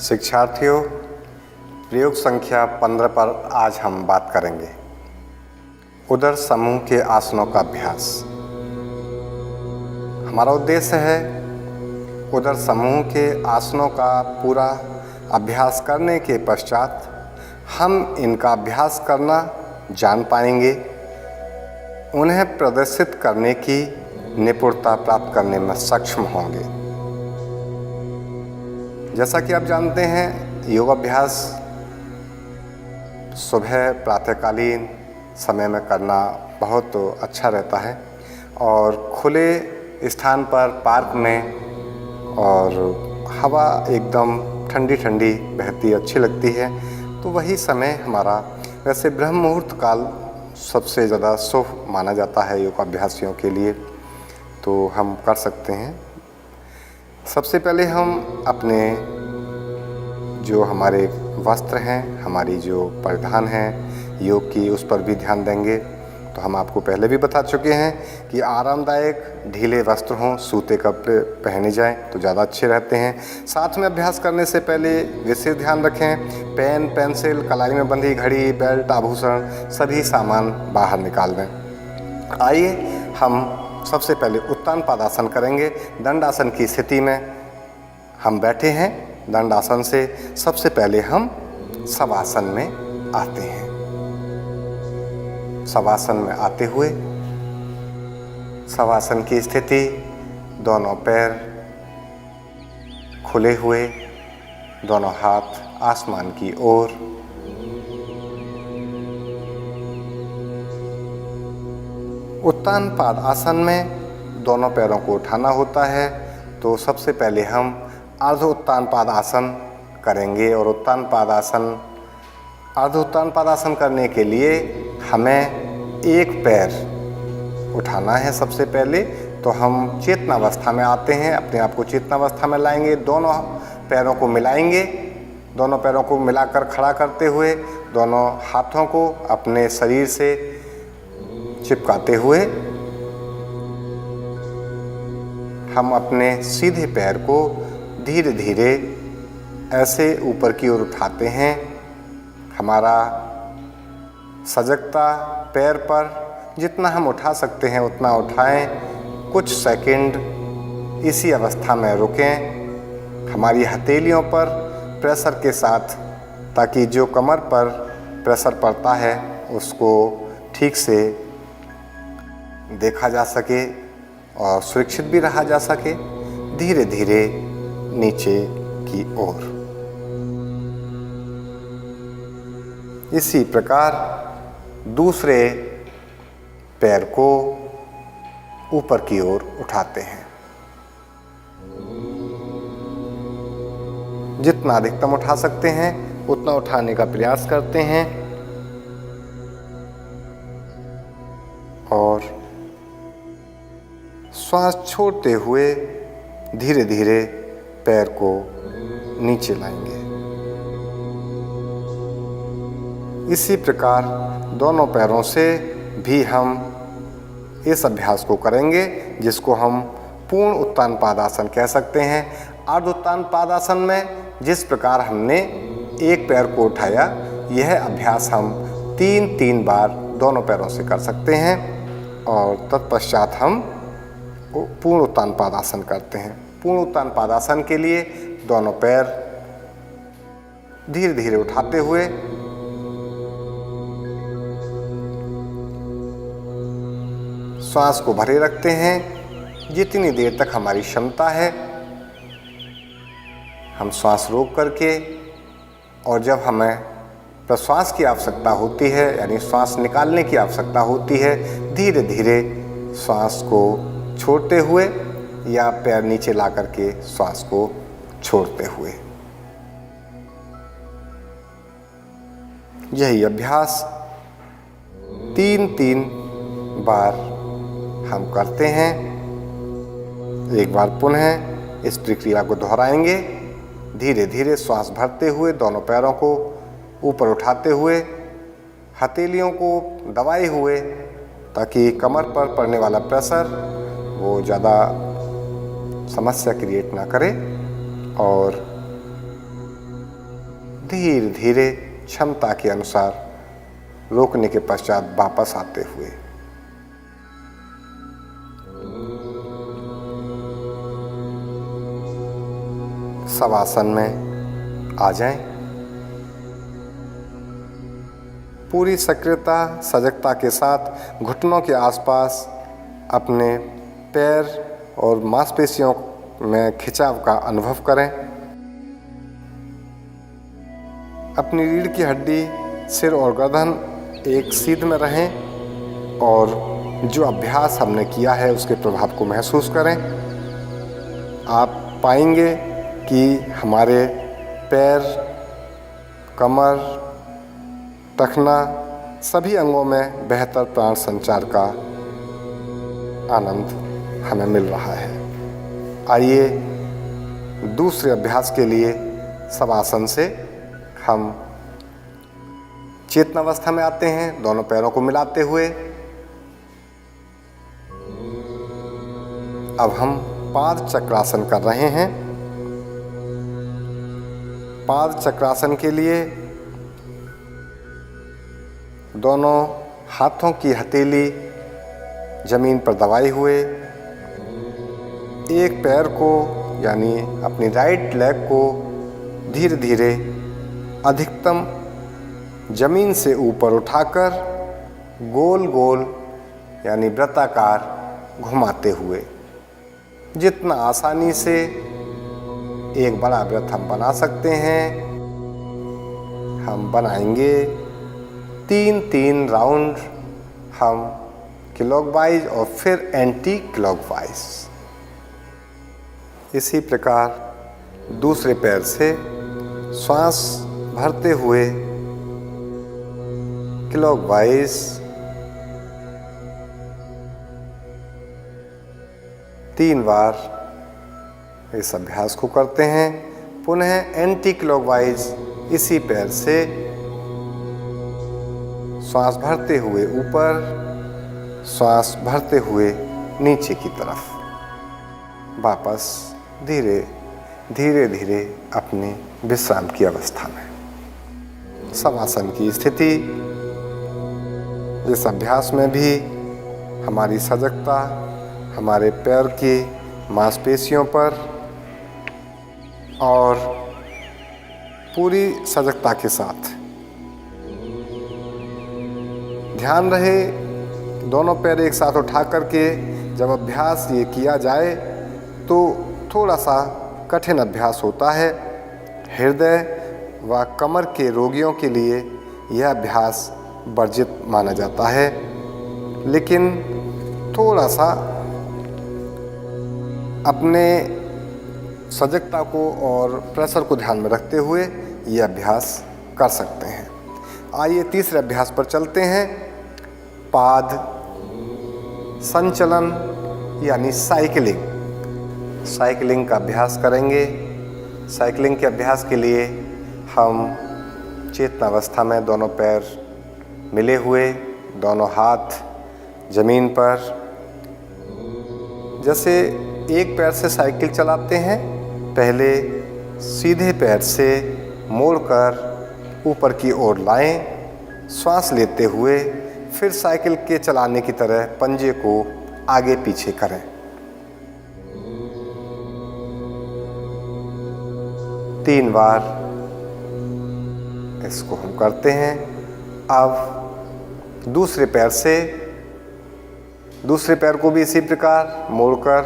शिक्षार्थियों, प्रयोग संख्या 15 पर आज हम बात करेंगे उदर समूह के आसनों का अभ्यास। हमारा उद्देश्य है उदर समूह के आसनों का पूरा अभ्यास करने के पश्चात हम इनका अभ्यास करना जान पाएंगे, उन्हें प्रदर्शित करने की निपुणता प्राप्त करने में सक्षम होंगे। जैसा कि आप जानते हैं, योगाभ्यास सुबह प्रातःकालीन समय में करना बहुत अच्छा रहता है और खुले स्थान पर पार्क में, और हवा एकदम ठंडी ठंडी बहती अच्छी लगती है, तो वही समय हमारा वैसे ब्रह्म मुहूर्त काल सबसे ज़्यादा शुभ माना जाता है योगाभ्यासियों के लिए, तो हम कर सकते हैं। सबसे पहले हम अपने जो हमारे वस्त्र हैं, हमारी जो परिधान हैं योग की, उस पर भी ध्यान देंगे। तो हम आपको पहले भी बता चुके हैं कि आरामदायक ढीले वस्त्र हों, सूते कपड़े पहने जाएं तो ज़्यादा अच्छे रहते हैं। साथ में अभ्यास करने से पहले विशेष ध्यान रखें, पेन, पेंसिल, कलाई में बंधी घड़ी, बेल्ट, आभूषण सभी सामान बाहर निकाल दें। आइए हम सबसे पहले उत्तान पादासन करेंगे। दंडासन की स्थिति में हम बैठे हैं। दंडासन से सबसे पहले हम शवासन में आते हैं। शवासन में आते हुए शवासन की स्थिति, दोनों पैर खुले हुए, दोनों हाथ आसमान की ओर। उत्तान पाद आसन में दोनों पैरों को उठाना होता है, तो सबसे पहले हम अर्ध उत्तान पाद आसन करेंगे। और उत्तान पाद आसन, अर्ध उत्तान पाद आसन करने के लिए हमें एक पैर उठाना है। सबसे पहले तो हम चेतनावस्था में आते हैं, अपने आप को चेतनावस्था में लाएंगे, दोनों पैरों को मिलाएंगे, दोनों पैरों को मिलाकर खड़ा करते हुए दोनों हाथों को अपने शरीर से चिपकाते हुए हम अपने सीधे पैर को धीरे धीरे ऐसे ऊपर की ओर उठाते हैं। हमारा सजगता पैर पर जितना हम उठा सकते हैं उतना उठाएं। कुछ सेकंड इसी अवस्था में रुकें, हमारी हथेलियों पर प्रेशर के साथ, ताकि जो कमर पर प्रेशर पड़ता है उसको ठीक से देखा जा सके और सुरक्षित भी रहा जा सके। धीरे धीरे नीचे की ओर। इसी प्रकार दूसरे पैर को ऊपर की ओर उठाते हैं। जितना अधिकतम उठा सकते हैं उतना उठाने का प्रयास करते हैं और श्वास छोड़ते हुए धीरे धीरे पैर को नीचे लाएंगे। इसी प्रकार दोनों पैरों से भी हम इस अभ्यास को करेंगे, जिसको हम पूर्ण उत्तान पादासन कह सकते हैं। अर्ध उत्तान पादासन में जिस प्रकार हमने एक पैर को उठाया, यह अभ्यास हम 3-3 बार दोनों पैरों से कर सकते हैं और तत्पश्चात हम पूर्ण उत्तान पादासन करते हैं। पूर्ण उत्तान पादासन के लिए दोनों पैर धीरे धीरे उठाते हुए श्वास को भरे रखते हैं। जितनी देर तक हमारी क्षमता है हम श्वास रोक करके, और जब हमें प्रश्वास की आवश्यकता होती है, यानी श्वास निकालने की आवश्यकता होती है, धीरे धीरे श्वास को छोड़ते हुए या पैर नीचे ला करके श्वास को छोड़ते हुए। यही अभ्यास 3-3 बार हम करते हैं। एक बार पुनः इस प्रक्रिया को दोहराएंगे। धीरे धीरे श्वास भरते हुए दोनों पैरों को ऊपर उठाते हुए, हथेलियों को दबाए हुए, ताकि कमर पर पड़ने वाला प्रेशर वो ज़्यादा समस्या क्रिएट ना करे, और धीरे धीरे क्षमता के अनुसार रोकने के पश्चात वापस आते हुए शवासन में आ जाएं। पूरी सक्रियता सजगता के साथ घुटनों के आसपास अपने पैर और मांसपेशियों में खिंचाव का अनुभव करें। अपनी रीढ़ की हड्डी, सिर और गर्दन एक सीध में रहें और जो अभ्यास हमने किया है उसके प्रभाव को महसूस करें। आप पाएंगे कि हमारे पैर, कमर, टखना सभी अंगों में बेहतर प्राण संचार का आनंद हमें मिल रहा है। आइए दूसरे अभ्यास के लिए शवासन से हम चेतनावस्था में आते हैं, दोनों पैरों को मिलाते हुए। अब हम पाद चक्रासन कर रहे हैं। पाद चक्रासन के लिए दोनों हाथों की हथेली जमीन पर दबाए हुए, एक पैर को यानी अपनी राइट लेग को धीरे धीरे अधिकतम जमीन से ऊपर उठाकर गोल गोल यानी वृत्ताकार घुमाते हुए जितना आसानी से एक बड़ा वृत्त हम बना सकते हैं, हम बनाएंगे। 3 राउंड हम क्लॉकवाइज और फिर एंटी क्लॉकवाइज। इसी प्रकार दूसरे पैर से श्वास भरते हुए क्लॉकवाइज 3 बार इस अभ्यास को करते हैं। पुनः एंटी क्लॉकवाइज इसी पैर से श्वास भरते हुए ऊपर, श्वास भरते हुए नीचे की तरफ, वापस धीरे धीरे अपने विश्राम की अवस्था में। शवासन की स्थिति, इस अभ्यास में भी हमारी सजगता हमारे पैर की मांसपेशियों पर और पूरी सजगता के साथ ध्यान रहे। दोनों पैर एक साथ उठा करके जब अभ्यास ये किया जाए तो थोड़ा सा कठिन अभ्यास होता है। हृदय व कमर के रोगियों के लिए यह अभ्यास वर्जित माना जाता है, लेकिन थोड़ा सा अपने सजगता को और प्रेशर को ध्यान में रखते हुए ये अभ्यास कर सकते हैं। आइए तीसरे अभ्यास पर चलते हैं। पाद संचलन यानी साइकिलिंग का अभ्यास करेंगे। साइकिलिंग के अभ्यास के लिए हम चेतनावस्था में दोनों पैर मिले हुए, दोनों हाथ जमीन पर, जैसे एक पैर से साइकिल चलाते हैं, पहले सीधे पैर से मोड़कर ऊपर की ओर लाएं, श्वास लेते हुए फिर साइकिल के चलाने की तरह पंजे को आगे पीछे करें। तीन बार इसको हम करते हैं। अब दूसरे पैर को भी इसी प्रकार मोड़कर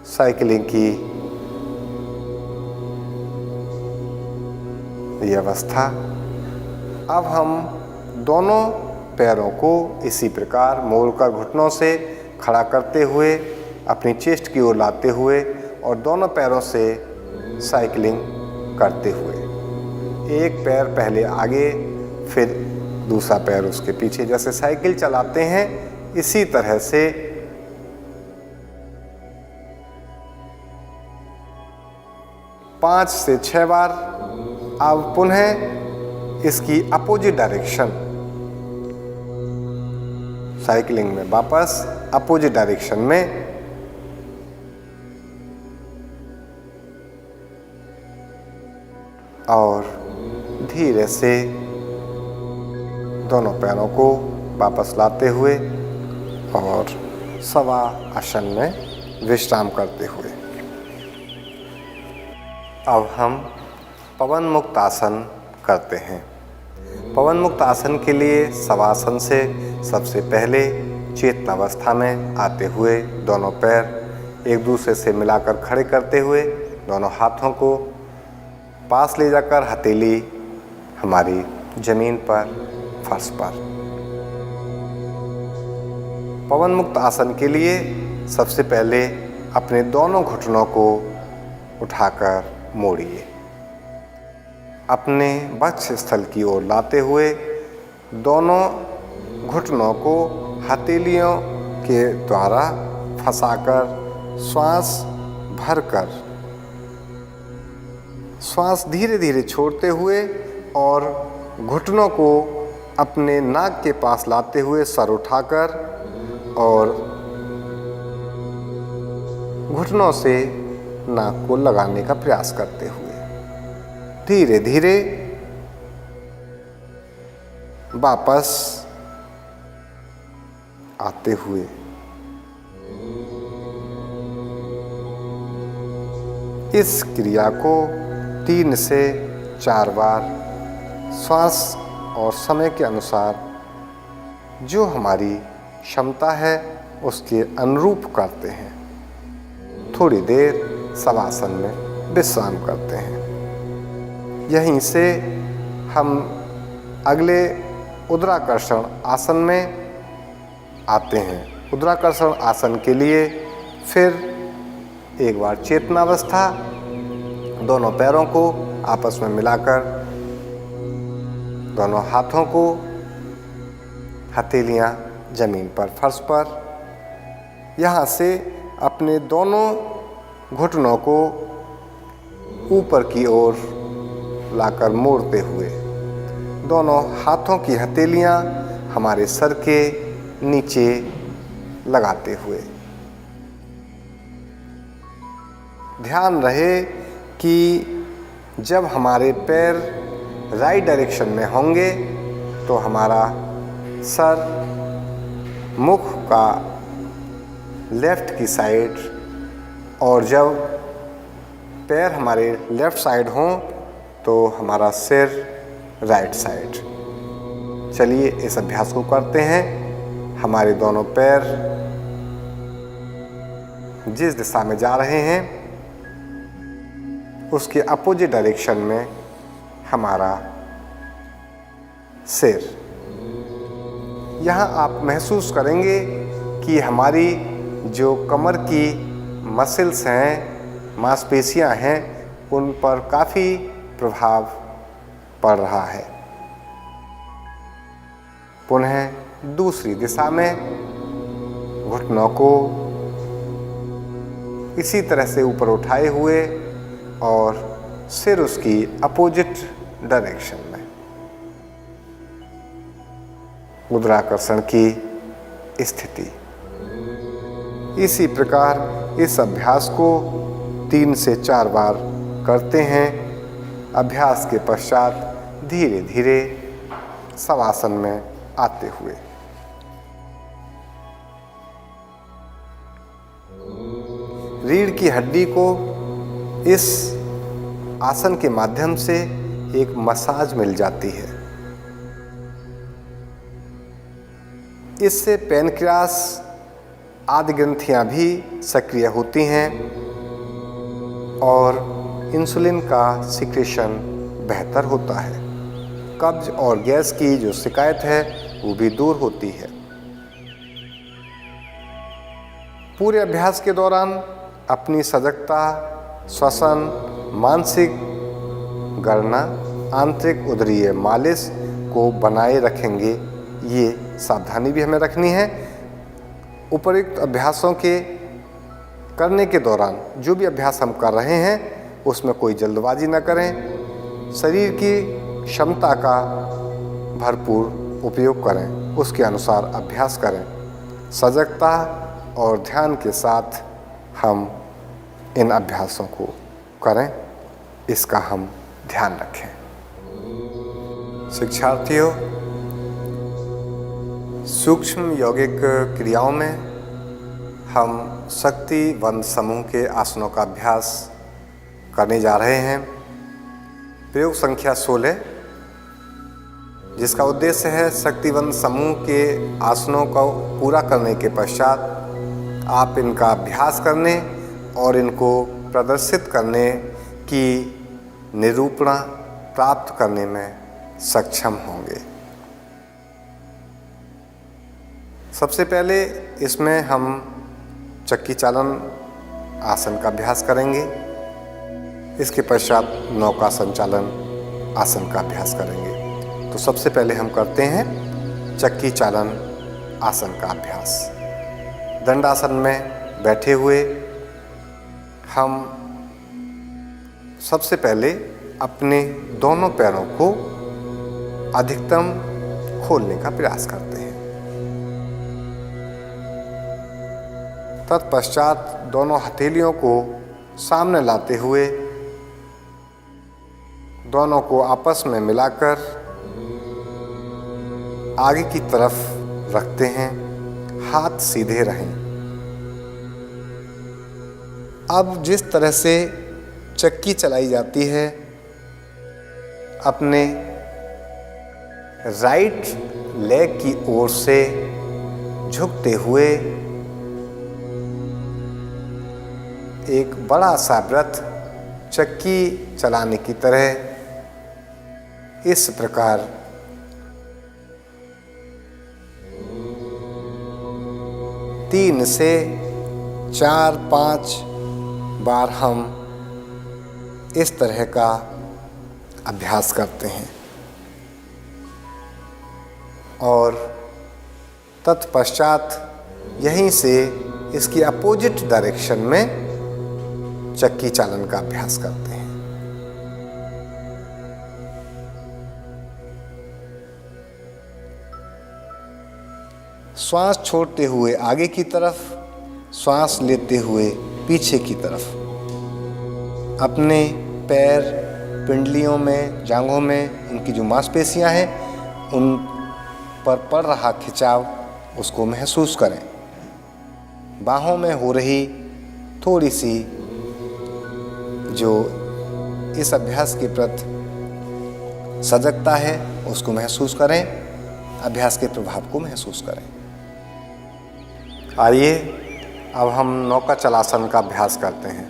साइकिलिंग की ये अवस्था। अब हम दोनों पैरों को इसी प्रकार मोड़कर घुटनों से खड़ा करते हुए अपनी चेस्ट की ओर लाते हुए और दोनों पैरों से साइकिलिंग करते हुए, एक पैर पहले आगे फिर दूसरा पैर उसके पीछे, जैसे साइकिल चलाते हैं इसी तरह से 5 से 6 बार। अब पुनः इसकी अपोजिट डायरेक्शन, साइकिलिंग में वापस अपोजिट डायरेक्शन में और धीरे से दोनों पैरों को वापस लाते हुए और शवा आसन में विश्राम करते हुए अब हम पवन मुक्त आसन करते हैं। पवन मुक्त आसन के लिए शवासन से सबसे पहले चेतनावस्था में आते हुए दोनों पैर एक दूसरे से मिलाकर खड़े करते हुए दोनों हाथों को पास ले जाकर हथेली हमारी जमीन पर, फर्श पर। पवन मुक्त आसन के लिए सबसे पहले अपने दोनों घुटनों को उठाकर मोड़िए। अपने वक्ष स्थल की ओर लाते हुए दोनों घुटनों को हथेलियों के द्वारा फंसाकर श्वास भरकर श्वास धीरे धीरे छोड़ते हुए और घुटनों को अपने नाक के पास लाते हुए सर उठाकर और घुटनों से नाक को लगाने का प्रयास करते हुए धीरे धीरे वापस आते हुए इस क्रिया को 3 से 4 बार श्वास और समय के अनुसार जो हमारी क्षमता है उसके अनुरूप करते हैं। थोड़ी देर शवासन में विश्राम करते हैं। यहीं से हम अगले उद्राकर्षण आसन में आते हैं। उद्राकर्षण आसन के लिए फिर एक बार चेतनावस्था, दोनों पैरों को आपस में मिलाकर दोनों हाथों को हथेलियां जमीन पर, फर्श पर, यहाँ से अपने दोनों घुटनों को ऊपर की ओर लाकर मोड़ते हुए दोनों हाथों की हथेलियां हमारे सर के नीचे लगाते हुए ध्यान रहे कि जब हमारे पैर राइट डायरेक्शन में होंगे तो हमारा सर मुख का लेफ्ट की साइड और जब पैर हमारे लेफ्ट साइड हों तो हमारा सिर राइट साइड। चलिए इस अभ्यास को करते हैं। हमारे दोनों पैर जिस दिशा में जा रहे हैं उसके अपोजिट डायरेक्शन में हमारा सिर। यहाँ आप महसूस करेंगे कि हमारी जो कमर की मसल्स हैं, मांसपेशियाँ हैं, उन पर काफ़ी प्रभाव पड़ रहा है। पुनः दूसरी दिशा में घुटनों को इसी तरह से ऊपर उठाए हुए और सिर उसकी अपोजिट डायरेक्शन में। मुद्राकर्षण की स्थिति। इसी प्रकार इस अभ्यास को 3 से 4 बार करते हैं। अभ्यास के पश्चात धीरे धीरे शवासन में आते हुए रीढ़ की हड्डी को इस आसन के माध्यम से एक मसाज मिल जाती है। इससे पैनक्रियास आदि ग्रंथियां भी सक्रिय होती हैं और इंसुलिन का सिक्रेशन बेहतर होता है। कब्ज और गैस की जो शिकायत है वो भी दूर होती है। पूरे अभ्यास के दौरान अपनी सजगता, श्वसन, मानसिक गणना, आंतरिक उदरीय मालिश को बनाए रखेंगे। ये सावधानी भी हमें रखनी है। उपयुक्त अभ्यासों के करने के दौरान जो भी अभ्यास हम कर रहे हैं उसमें कोई जल्दबाजी न करें। शरीर की क्षमता का भरपूर उपयोग करें, उसके अनुसार अभ्यास करें। सजगता और ध्यान के साथ हम इन अभ्यासों को करें, इसका हम ध्यान रखें। शिक्षार्थियों, सूक्ष्म यौगिक क्रियाओं में हम शक्ति वंद समूह के आसनों का अभ्यास करने जा रहे हैं। प्रयोग संख्या 16, जिसका उद्देश्य है शक्तिवंत समूह के आसनों को पूरा करने के पश्चात आप इनका अभ्यास करने और इनको प्रदर्शित करने की निरूपणा प्राप्त करने में सक्षम होंगे। सबसे पहले इसमें हम चक्की चालन आसन का अभ्यास करेंगे। इसके पश्चात नौका संचालन आसन का अभ्यास करेंगे। तो सबसे पहले हम करते हैं चक्की चालन आसन का अभ्यास। दंडासन में बैठे हुए हम सबसे पहले अपने दोनों पैरों को अधिकतम खोलने का प्रयास करते हैं। तत्पश्चात दोनों हथेलियों को सामने लाते हुए दोनों को आपस में मिलाकर आगे की तरफ रखते हैं। हाथ सीधे रहें। अब जिस तरह से चक्की चलाई जाती है, अपने राइट लेग की ओर से झुकते हुए एक बड़ा सा व्रत चक्की चलाने की तरह इस प्रकार 3 से 4-5 बार हम इस तरह का अभ्यास करते हैं और तत्पश्चात यहीं से इसकी अपोजिट डायरेक्शन में चक्की चालन का अभ्यास करते हैं। श्वास छोड़ते हुए आगे की तरफ, श्वास लेते हुए पीछे की तरफ। अपने पैर, पिंडलियों में, जांघों में उनकी जो मांसपेशियां हैं उन पर पड़ रहा खिंचाव उसको महसूस करें। बाहों में हो रही थोड़ी सी जो इस अभ्यास के प्रति सजगता है उसको महसूस करें। अभ्यास के प्रभाव को महसूस करें। आइए अब हम नौका चलासन का अभ्यास करते हैं।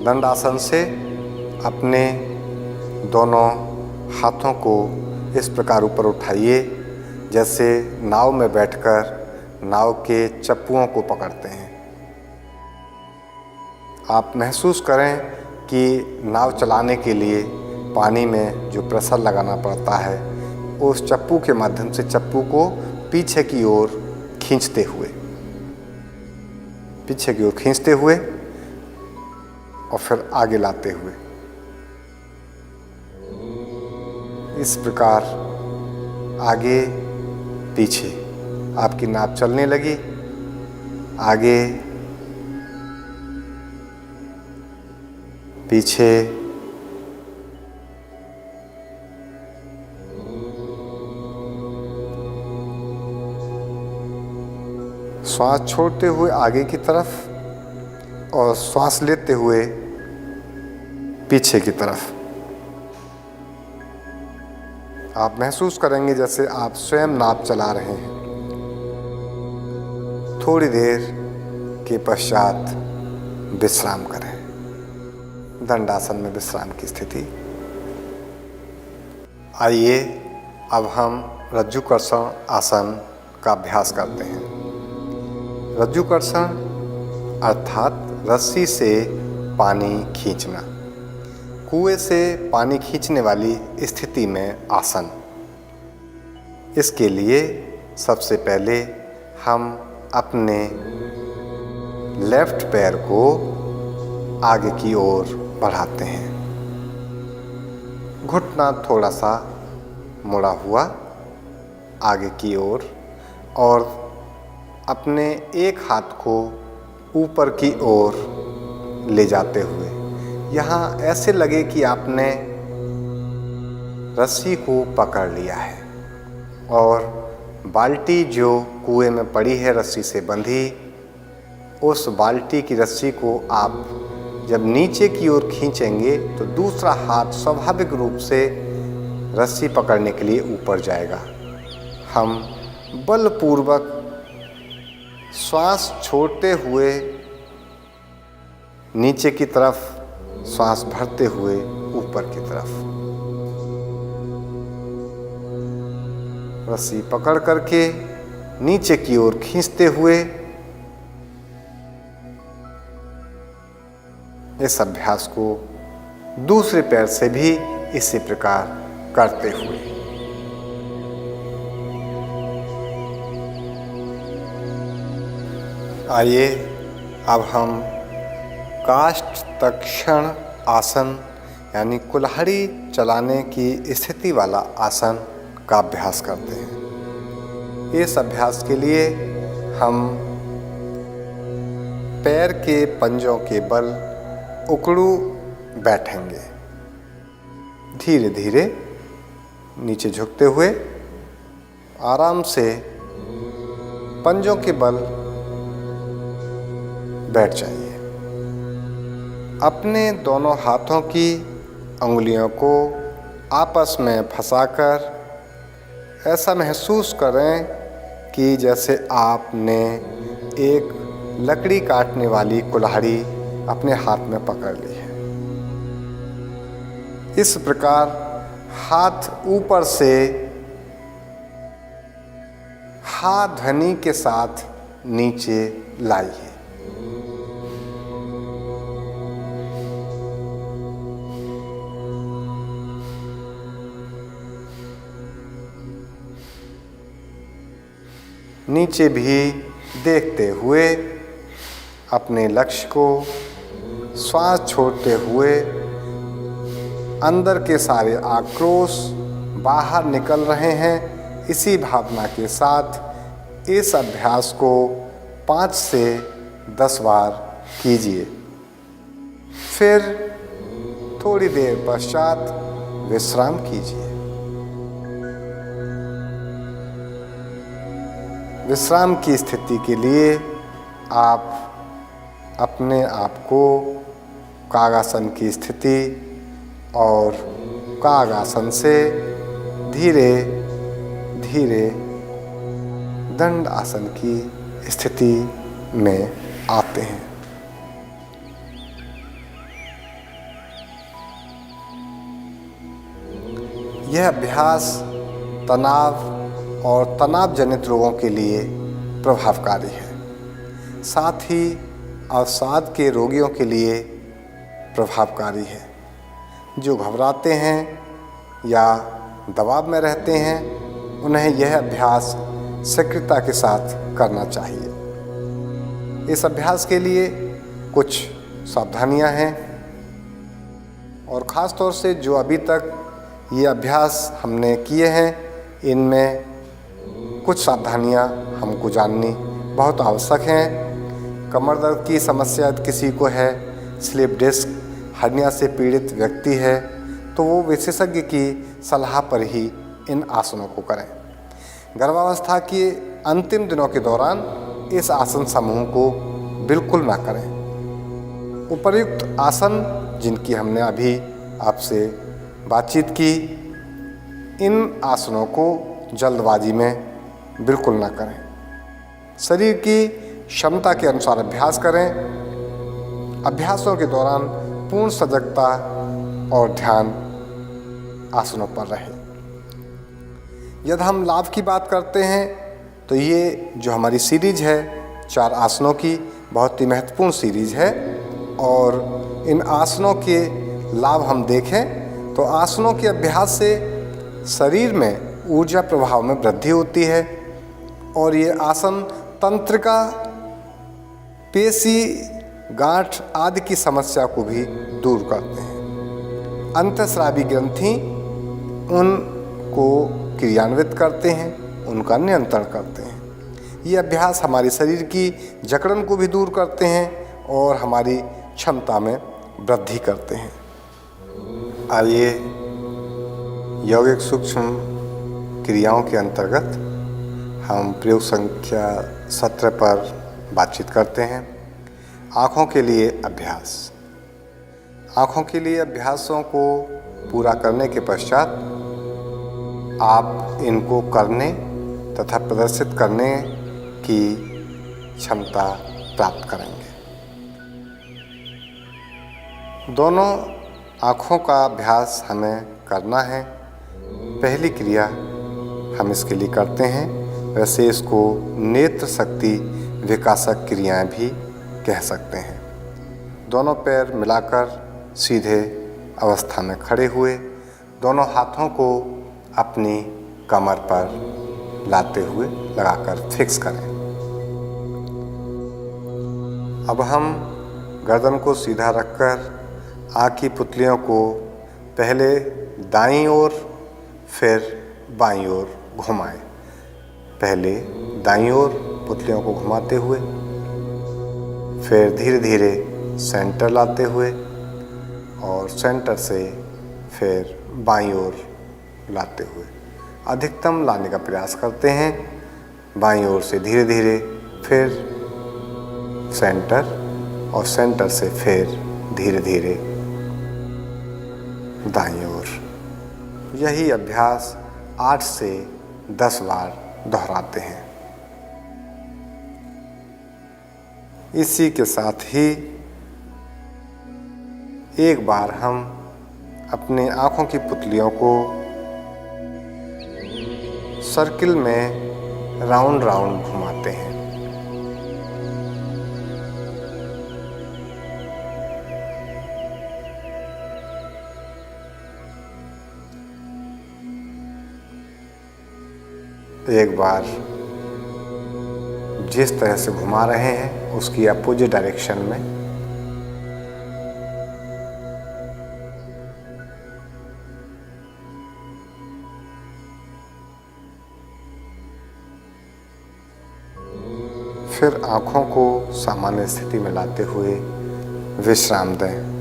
दंडासन से अपने दोनों हाथों को इस प्रकार ऊपर उठाइए जैसे नाव में बैठकर नाव के चप्पुओं को पकड़ते हैं। आप महसूस करें कि नाव चलाने के लिए पानी में जो प्रेशर लगाना पड़ता है, उस चप्पू के माध्यम से चप्पू को पीछे की ओर खींचते हुए और फिर आगे लाते हुए इस प्रकार आगे पीछे आपकी नाव चलने लगी। आगे पीछे श्वास छोड़ते हुए आगे की तरफ और श्वास लेते हुए पीछे की तरफ। आप महसूस करेंगे जैसे आप स्वयं नाव चला रहे हैं। थोड़ी देर के पश्चात विश्राम करें। दंडासन में विश्राम की स्थिति। आइए अब हम रज्जुकर्षण आसन का अभ्यास करते हैं। रज्जुकर्षण अर्थात रस्सी से पानी खींचना। कुएं से पानी खींचने वाली स्थिति में आसन। इसके लिए सबसे पहले हम अपने लेफ्ट पैर को आगे की ओर बढ़ाते हैं। घुटना थोड़ा सा मुड़ा हुआ आगे की ओर और अपने एक हाथ को ऊपर की ओर ले जाते हुए यहाँ ऐसे लगे कि आपने रस्सी को पकड़ लिया है और बाल्टी जो कुएं में पड़ी है रस्सी से बंधी, उस बाल्टी की रस्सी को आप जब नीचे की ओर खींचेंगे तो दूसरा हाथ स्वाभाविक रूप से रस्सी पकड़ने के लिए ऊपर जाएगा। हम बलपूर्वक श्वास छोड़ते हुए नीचे की तरफ, श्वास भरते हुए ऊपर की तरफ रस्सी पकड़ करके नीचे की ओर खींचते हुए इस अभ्यास को दूसरे पैर से भी इसी प्रकार करते हुए आइए अब हम काष्ठ तक्षण आसन यानी कुल्हाड़ी चलाने की स्थिति वाला आसन का अभ्यास करते हैं। इस अभ्यास के लिए हम पैर के पंजों के बल उकड़ू बैठेंगे। धीरे धीरे नीचे झुकते हुए आराम से पंजों के बल बैठ जाइए। अपने दोनों हाथों की अंगुलियों को आपस में फंसाकर ऐसा महसूस करें कि जैसे आपने एक लकड़ी काटने वाली कुल्हाड़ी अपने हाथ में पकड़ ली है। इस प्रकार हाथ ऊपर से हा ध्वनि के साथ नीचे लाइए। नीचे भी देखते हुए अपने लक्ष्य को श्वास छोड़ते हुए अंदर के सारे आक्रोश बाहर निकल रहे हैं, इसी भावना के साथ इस अभ्यास को 5 से 10 बार कीजिए। फिर थोड़ी देर पश्चात विश्राम कीजिए। विश्राम की स्थिति के लिए आप अपने आप को कागासन की स्थिति और कागासन से धीरे धीरे दंड आसन की स्थिति में आते हैं। यह अभ्यास तनाव और तनाव जनित रोगों के लिए प्रभावकारी है, साथ ही अवसाद के रोगियों के लिए प्रभावकारी है। जो घबराते हैं या दबाव में रहते हैं उन्हें यह अभ्यास सक्रियता के साथ करना चाहिए। इस अभ्यास के लिए कुछ सावधानियां हैं और ख़ास तौर से जो अभी तक ये अभ्यास हमने किए हैं इनमें कुछ सावधानियां हमको जाननी बहुत आवश्यक हैं। कमर दर्द की समस्या किसी को है, स्लिप डिस्क हर्निया से पीड़ित व्यक्ति है तो वो विशेषज्ञ की सलाह पर ही इन आसनों को करें। गर्भावस्था के अंतिम दिनों के दौरान इस आसन समूह को बिल्कुल ना करें। उपर्युक्त आसन जिनकी हमने अभी आपसे बातचीत की, इन आसनों को जल्दबाजी में बिल्कुल ना करें। शरीर की क्षमता के अनुसार अभ्यास करें। अभ्यासों के दौरान पूर्ण सजगता और ध्यान आसनों पर रहे। यदि हम लाभ की बात करते हैं तो ये जो हमारी सीरीज है 4 आसनों की बहुत ही महत्वपूर्ण सीरीज है और इन आसनों के लाभ हम देखें तो आसनों के अभ्यास से शरीर में ऊर्जा प्रभाव में वृद्धि होती है और ये आसन तंत्रिका, पेशी, गांठ आदि की समस्या को भी दूर करते हैं। अंतःस्रावी ग्रंथि उनको क्रियान्वित करते हैं, उनका नियंत्रण करते हैं। ये अभ्यास हमारे शरीर की जकड़न को भी दूर करते हैं और हमारी क्षमता में वृद्धि करते हैं। आइए यौगिक सूक्ष्म क्रियाओं के अंतर्गत हम प्रयोग संख्या 17 पर बातचीत करते हैं। आँखों के लिए अभ्यास। आँखों के लिए अभ्यासों को पूरा करने के पश्चात आप इनको करने तथा प्रदर्शित करने की क्षमता प्राप्त करेंगे। दोनों आँखों का अभ्यास हमें करना है। पहली क्रिया हम इसके लिए करते हैं, वैसे इसको नेत्र शक्ति विकासक क्रियाएं भी कह सकते हैं। दोनों पैर मिलाकर सीधे अवस्था में खड़े हुए दोनों हाथों को अपनी कमर पर लाते हुए लगाकर फिक्स करें। अब हम गर्दन को सीधा रखकर आँख की पुतलियों को पहले दाईं ओर फिर बाईं ओर घुमाएं। पहले दाईं ओर पुतलियों को घुमाते हुए, फिर धीरे धीरे सेंटर लाते हुए और सेंटर से फिर बाईं ओर लाते हुए अधिकतम लाने का प्रयास करते हैं। बाईं ओर से धीरे धीरे फिर सेंटर और सेंटर से फिर धीरे धीरे दाईं ओर। यही अभ्यास 8 से 10 बार दोहराते हैं। इसी के साथ ही एक बार हम अपने आँखों की पुतलियों को सर्किल में राउंड राउंड घुमाते हैं। एक बार जिस तरह से घुमा रहे हैं उसकी अपोजिट डायरेक्शन में फिर आँखों को सामान्य स्थिति में लाते हुए विश्राम दें।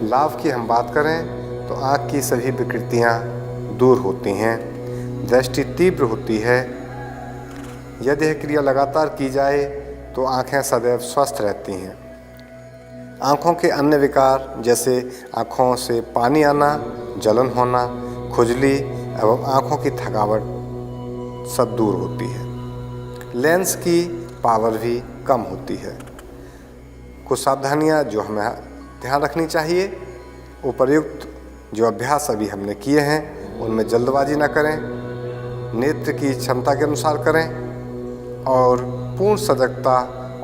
लाभ की हम बात करें तो आँख की सभी विकृतियाँ दूर होती हैं, दृष्टि तीव्र होती है। यदि यह क्रिया लगातार की जाए तो आँखें सदैव स्वस्थ रहती हैं। आँखों के अन्य विकार जैसे आँखों से पानी आना, जलन होना, खुजली एवं आँखों की थकावट सब दूर होती है। लेंस की पावर भी कम होती है। कुछ सावधानियाँ जो हमें ध्यान रखनी चाहिए। उपर्युक्त जो अभ्यास अभी हमने किए हैं उनमें जल्दबाजी न करें, नेत्र की क्षमता के अनुसार करें और पूर्ण सजगता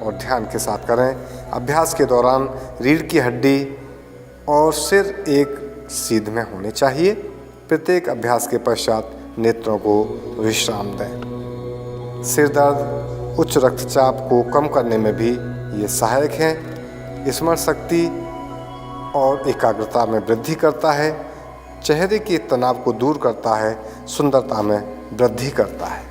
और ध्यान के साथ करें। अभ्यास के दौरान रीढ़ की हड्डी और सिर एक सीध में होने चाहिए। प्रत्येक अभ्यास के पश्चात नेत्रों को विश्राम दें। सिर दर्द, उच्च रक्तचाप को कम करने में भी ये सहायक हैं। स्मरण शक्ति और एकाग्रता में वृद्धि करता है। चेहरे के तनाव को दूर करता है। सुंदरता में वृद्धि करता है।